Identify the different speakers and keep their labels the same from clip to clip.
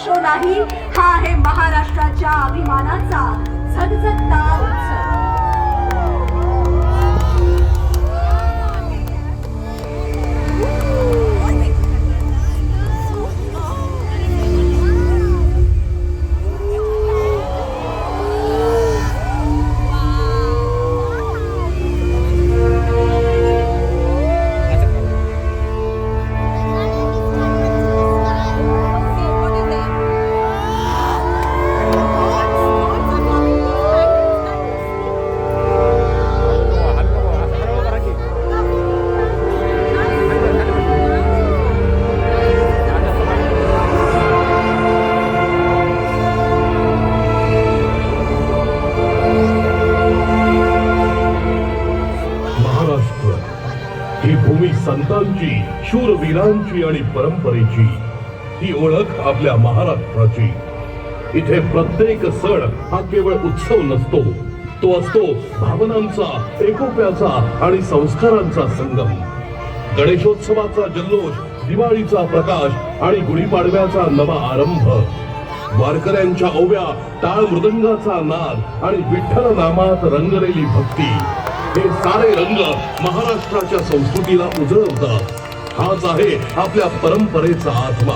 Speaker 1: Show नाही, हा आहे महाराष्ट्राच्या अभिमानाचा झगझगता उत्सव.
Speaker 2: ही भूमी संतांची, शूरवीरांची आणि परंपरेची, ही ओळख आपल्या महाराष्ट्राची. इथे प्रत्येक सण हा केवळ उत्सव नसतो, तो असतो भावनांचा, एकोप्याचा आणि संस्कारांचा संगम. गणेशोत्सवाचा जल्लोष, दिवाळीचा प्रकाश आणि गुढीपाडव्याचा नवा आरंभ, वारकऱ्यांच्या ओव्या, टाळ मृदंगाचा नाद आणि विठ्ठल नामात रंगलेली भक्ती, हे सारे रंग महाराष्ट्राच्या संस्कृतीला उजळवतात. हाच आहे आपल्या परंपरेचा आत्मा.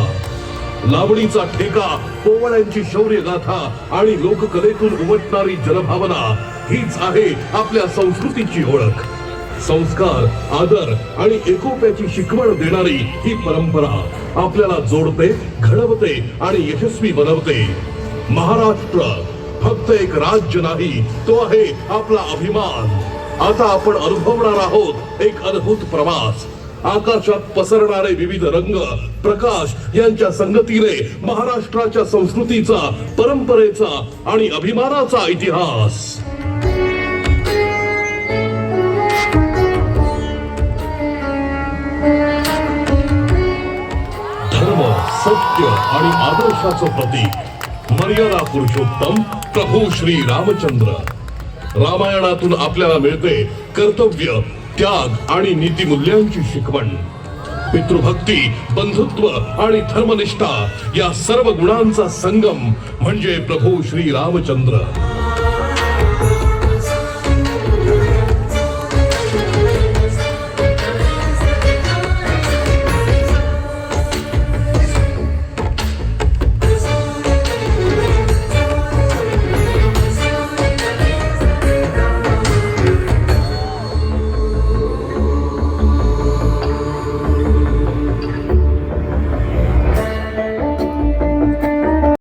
Speaker 2: लावणीचा ठेका, पोवाड्यांची शौर्य गाथा आणि लोककलेतून उमटणारी जनभावना, हीच आहे आपल्या संस्कृतीची ओळख. संस्कार, आदर आणि एकोप्याची शिकवण देणारी ही परंपरा आपल्याला जोडते, घडवते आणि यशस्वी बनवते. महाराष्ट्र फक्त एक राज्य नाही, तो आहे आपला अभिमान. आता आपण अनुभवणार आहोत एक अद्भुत प्रवास. आकाशात पसरणारे विविध रंग, प्रकाश यांच्या संगतीने महाराष्ट्राच्या संस्कृतीचा, परंपरेचा आणि अभिमानाचा इतिहास. धर्म, सत्य आणि आदर्शाचं प्रतीक, मर्यादा पुरुषोत्तम प्रभू श्री रामचंद्र. रामायणातून आपल्याला मिळते कर्तव्य, त्याग आणि नीतिमूल्यांची शिकवण. पितृभक्ती, बंधुत्व आणि धर्मनिष्ठा या सर्व गुणांचा संगम म्हणजे प्रभू श्री रामचंद्र.